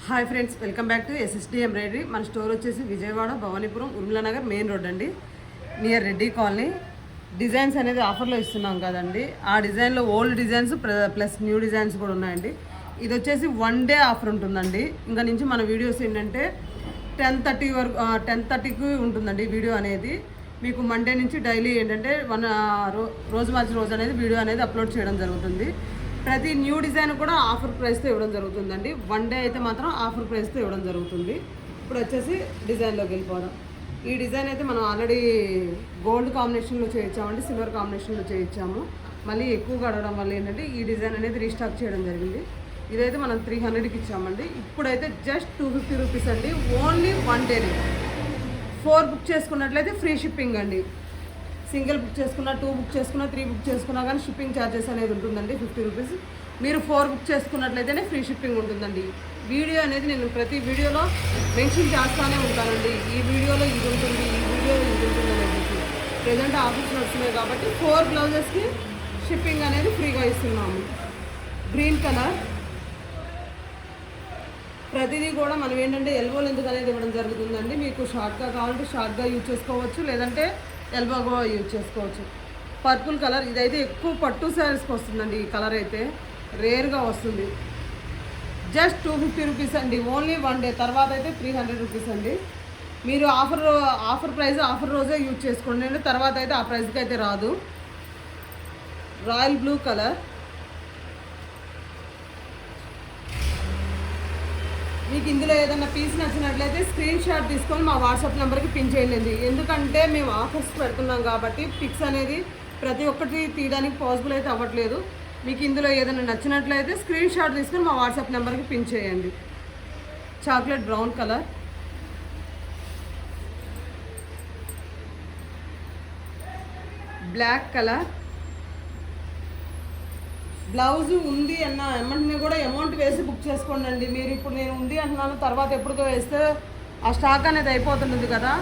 Hi friends, welcome back to SSD embroidery. మన store వచ్చేసి Vijayawada Bhavanipuram ఉర్మిలానగర్ main road అండి, near Reddy colony. Designs అనేది ఆఫర్లో ఇస్తున్నాం కదండి. ఆ డిజైన్లో old designs plus new designs కూడా ఉన్నాయండి. ఇది వచ్చేసి 1 డే ఆఫర్ ఉంటుందండి. ఇంకా నుంచి మన వీడియోస్ ఏంటంటే 10:30 వరకు 10:30కి ఉంటుందండి వీడియో అనేది. మీకు మండే నుంచి డైలీ ఏంటంటే రోజు మార్చి రోజు అనేది వీడియో అనేది అప్లోడ్ చేయడం జరుగుతుంది. ప్రతి న్యూ డిజైన్ కూడా ఆఫర్ ప్రైస్తో ఇవ్వడం జరుగుతుందండి. 1 డే అయితే మాత్రం ఆఫర్ ప్రైస్తో ఇవ్వడం జరుగుతుంది. ఇప్పుడు వచ్చేసి డిజైన్లోకి వెళ్ళిపోదాం. ఈ డిజైన్ అయితే మనం ఆల్రెడీ గోల్డ్ కాంబినేషన్లో చేయించామండి, సిల్వర్ కాంబినేషన్లో చేయించాము. మళ్ళీ ఎక్కువగా అడగడం వల్ల ఏంటంటే ఈ డిజైన్ అనేది రీస్టాక్ చేయడం జరిగింది. ఇదైతే మనం 300కి ఇచ్చామండి. ఇప్పుడైతే జస్ట్ 250 రూపీస్ అండి. Only 1 day. 4 బుక్ చేసుకున్నట్లయితే ఫ్రీ షిప్పింగ్ అండి. సింగిల్ బుక్ చేసుకున్నా, 2 బుక్ చేసుకున్నా, 3 బుక్ చేసుకున్నా కానీ షిప్పింగ్ ఛార్జెస్ అనేది ఉంటుందండి 50 రూపీస్. మీరు 4 బుక్ చేసుకున్నట్లయితేనే ఫ్రీ షిప్పింగ్ ఉంటుందండి. వీడియో అనేది నేను ప్రతి వీడియోలో మెన్షన్ చేస్తూనే ఉంటానండి. ఈ వీడియోలో ఇది ఉంటుంది, ఈ వీడియోలో ఇది ఉంటుంది అనేది. ప్రజెంట్ ఆఫర్స్ వస్తున్నాయి కాబట్టి 4 బ్లౌజెస్కి షిప్పింగ్ అనేది ఫ్రీగా ఇస్తున్నాము. Green colour. ప్రతిదీ కూడా మనం ఏంటంటే ఎల్బో లెంత్ అనేది ఇవ్వడం జరుగుతుందండి. మీకు షార్ట్గా కావాలంటే షార్ట్గా యూజ్ చేసుకోవచ్చు, లేదంటే ఎల్బోగా యూజ్ చేసుకోవచ్చు. Purple colour. ఇదైతే ఎక్కువ పట్టు శారీస్కి వస్తుందండి. ఈ కలర్ అయితే రేర్గా వస్తుంది. జస్ట్ 250 రూపీస్ అండి. Only 1 day. తర్వాత అయితే 300 రూపీస్ అండి. మీరు ఆఫర్ ప్రైస్ ఆఫర్ రోజే యూజ్ చేసుకోండి అండి. తర్వాత అయితే ఆ ప్రైస్కి అయితే రాదు. Royal blue colour. మీకు ఇందులో ఏదైనా పీస్ నచ్చినట్లయితే స్క్రీన్ షాట్ తీసుకొని మా వాట్సాప్ నెంబర్కి పిన్ చేయండి. ఎందుకంటే మేము ఆఫర్స్ పెడుతున్నాం కాబట్టి పిక్స్ అనేది ప్రతి ఒక్కటి తీయడానికి పాసిబుల్ అయితే అవ్వట్లేదు. మీకు ఇందులో ఏదైనా నచ్చినట్లయితే స్క్రీన్ షాట్ తీసుకొని మా వాట్సాప్ నెంబర్కి పిన్ చేయండి. Chocolate brown colour. Black colour. Blouse ఉంది అన్న అమౌంట్ని కూడా అమౌంట్ వేసి బుక్ చేసుకోండి అండి. మీరు ఇప్పుడు నేను ఉంది అంటున్నాను, తర్వాత ఎప్పుడుకో వేస్తే ఆ స్టాక్ అనేది అయిపోతుంది కదా,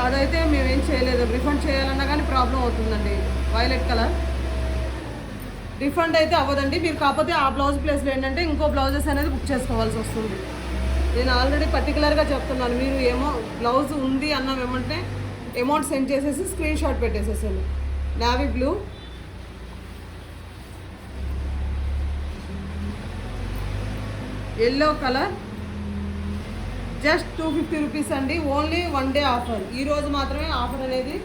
అదైతే మేమేం చేయలేదు. రిఫండ్ చేయాలన్నా కానీ ప్రాబ్లం అవుతుందండి. Violet colour. రిఫండ్ అయితే అవ్వదండి. మీరు కాకపోతే ఆ బ్లౌజ్ ప్లేస్లో ఏంటంటే ఇంకో బ్లౌజెస్ అనేది బుక్ చేసుకోవాల్సి వస్తుంది. నేను ఆల్రెడీ పర్టికులర్గా చెప్తున్నాను. మీరు బ్లౌజ్ ఉంది అన్న ఏమంటే అమౌంట్ సెండ్ చేసేసి స్క్రీన్ షాట్ పెట్టేసేసాను. Navy blue. Yellow colour. Just 250 rupees అండి. Only 1 day offer. ఈరోజు మాత్రమే ఆఫర్ అనేది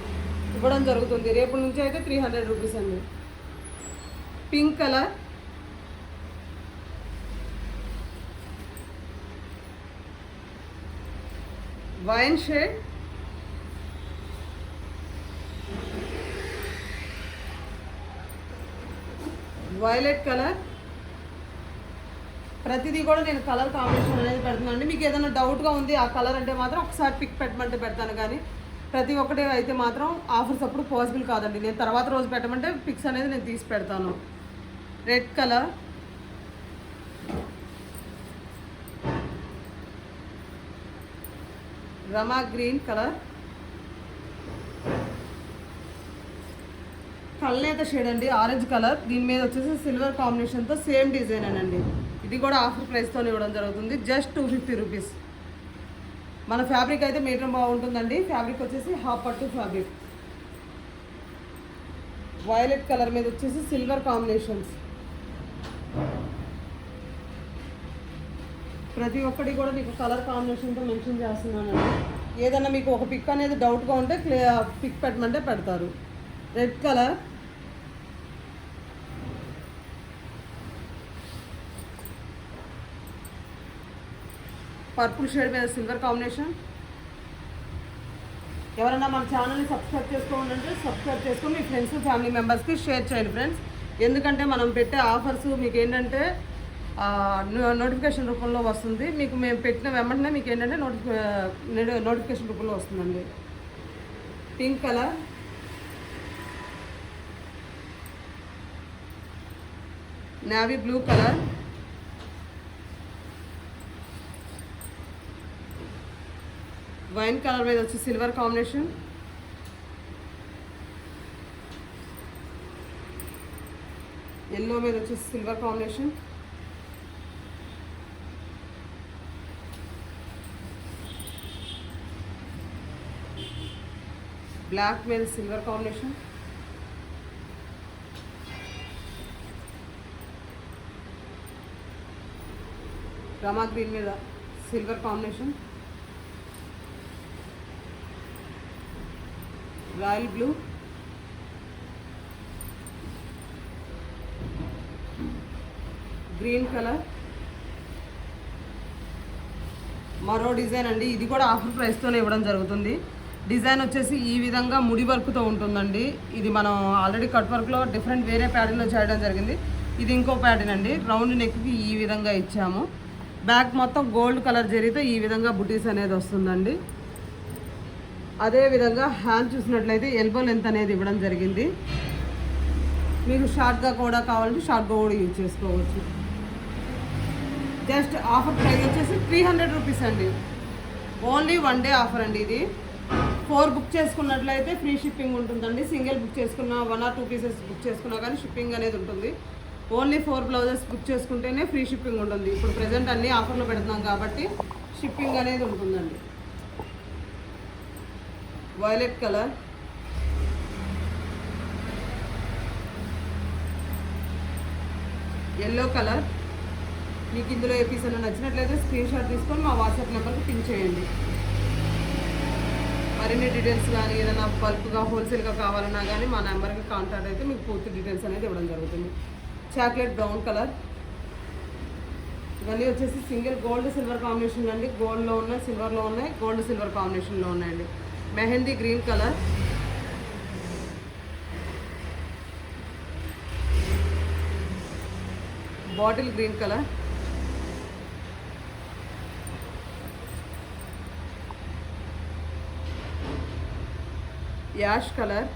ఇవ్వడం జరుగుతుంది. రేపటి నుంచి అయితే 300 రూపీస్ అండి. Pink colour. Wine shade. Violet colour. ప్రతిదీ కూడా నేను కలర్ కాంబినేషన్ అనేది పెడుతున్నాను అండి. మీకు ఏదైనా డౌట్గా ఉంది ఆ కలర్ అంటే మాత్రం ఒకసారి పిక్ పెట్టమంటే పెడతాను, కానీ ప్రతి ఒక్కటి అయితే మాత్రం ఆఫర్స్ అప్పుడు పాసిబుల్ కాదండి. నేను తర్వాత రోజు పెట్టమంటే పిక్స్ అనేది నేను తీసి పెడతాను. Red colour. రమా గ్రీన్ కలర్. కల్నేత షేడ్ అండి, ఆరెంజ్ కలర్. దీని మీద వచ్చేసి సిల్వర్ కాంబినేషన్తో సేమ్ డిజైన్ అండి. ఇది కూడా ఆఫర్ ప్రైస్తో ఇవ్వడం జరుగుతుంది. Just 250 rupees. మన ఫ్యాబ్రిక్ అయితే మీటర్ బాగుంటుందండి. ఫ్యాబ్రిక్ వచ్చేసి హాఫ్ పట్టు ఫ్యాబ్రిక్. వైలెట్ కలర్ మీద వచ్చేసి సిల్వర్ కాంబినేషన్స్. ప్రతి ఒక్కటి కూడా మీకు కలర్ కాంబినేషన్తో మెన్షన్ చేస్తున్నానండి. ఏదన్నా మీకు ఒక పిక్ అనేది డౌట్గా ఉంటే పిక్ పెట్టమంటే పెడతారు. Red colour. పర్పుల్ షేడ్ మీద సిల్వర్ కాంబినేషన్. ఎవరైనా మన ఛానల్ని సబ్స్క్రైబ్ చేసుకోవాలంటే సబ్స్క్రైబ్ చేసుకొని మీ ఫ్రెండ్స్ ఫ్యామిలీ మెంబర్స్కి షేర్ చేయండి ఫ్రెండ్స్. ఎందుకంటే మనం పెట్టే ఆఫర్స్ మీకు ఏంటంటే నోటిఫికేషన్ రూపంలో వస్తుంది. మీకు మేము పెట్టిన వెంటనే మీకు ఏంటంటే నోటిఫికేషన్ రూపంలో వస్తుందండి. Pink colour. Navy blue colour. Wine colour మీద వచ్చి సిల్వర్ కాంబినేషన్. ఎల్లో మీద వచ్చేసి సిల్వర్ కాంబినేషన్. బ్లాక్ మీద సిల్వర్ కాంబినేషన్, రమా గ్రీన్ మీద silver combination, royal blue, green colour, మరో డిజైన్ అండి. ఇది కూడా ఆఫర్ ప్రైస్తోనే ఇవ్వడం జరుగుతుంది. డిజైన్ వచ్చేసి ఈ విధంగా ముడి వర్క్తో ఉంటుందండి. ఇది మనం ఆల్రెడీ కట్ వర్క్లో డిఫరెంట్ వేరే ప్యాటర్న్లో చేయడం జరిగింది. ఇది ఇంకో ప్యాటర్న్ అండి. రౌండ్ నెక్కి ఈ విధంగా ఇచ్చాము. బ్యాక్ మొత్తం గోల్డ్ కలర్ జరిగితే ఈ విధంగా బుటీస్ అనేది వస్తుందండి. అదేవిధంగా హ్యాండ్ చూసినట్లయితే ఎల్బో లెంత్ అనేది ఇవ్వడం జరిగింది. మీకు షార్ట్గా కూడా కావాలంటే షార్ట్గా కూడా యూజ్ చేసుకోవచ్చు. జస్ట్ ఆఫర్ ప్రైస్ వచ్చేసి 300 రూపీస్ అండి. ఓన్లీ 1 డే ఆఫర్ అండి. ఇది 4 బుక్ చేసుకున్నట్లయితే ఫ్రీ షిప్పింగ్ ఉంటుందండి. సింగిల్ బుక్ చేసుకున్న 1 or 2 పీసెస్ బుక్ చేసుకున్నా కానీ షిప్పింగ్ అనేది ఉంటుంది. ఓన్లీ 4 బ్లౌజెస్ బుక్ చేసుకుంటేనే ఫ్రీ షిప్పింగ్ ఉంటుంది. ఇప్పుడు ప్రజెంట్ అన్ని ఆఫర్లో పెడుతున్నాం కాబట్టి షిప్పింగ్ అనేది ఉంటుందండి. Violet colour, yellow colour. మీకు ఇందులో ఏ పీస్ అయినా నచ్చినట్లయితే స్క్రీన్ షాట్ తీసుకొని మా వాట్సాప్ నెంబర్కి పిన్ చేయండి. మరిన్ని డీటెయిల్స్ కానీ ఏదైనా బల్క్గా హోల్సేల్గా కావాలన్నా కానీ మా నెంబర్కి కాంటాక్ట్ అయితే మీకు పూర్తి డీటెయిల్స్ అనేది ఇవ్వడం జరుగుతుంది. Chocolate brown colour. ఇవన్నీ వచ్చేసి సింగిల్ గోల్డ్ సిల్వర్ కాంబినేషన్ అండి. గోల్డ్లో ఉన్నాయి, సిల్వర్లో ఉన్నాయి, గోల్డ్ సిల్వర్ కాంబినేషన్లో ఉన్నాయండి. Mehndi green colour, bottle green colour, ash colour,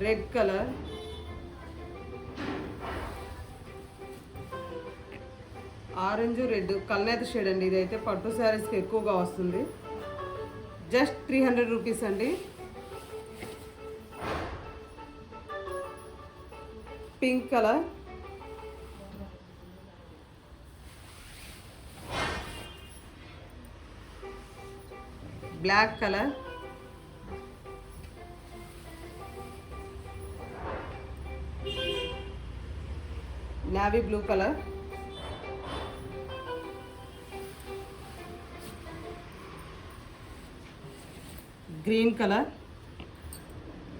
red colour, orange red కల్నేత షేడ్ అండి. ఇదైతే పట్టు శారీస్కి ఎక్కువగా వస్తుంది. జస్ట్ 300 రూపీస్ అండి. Pink colour, black colour, navy blue colour, green colour.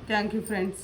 Thank you friends.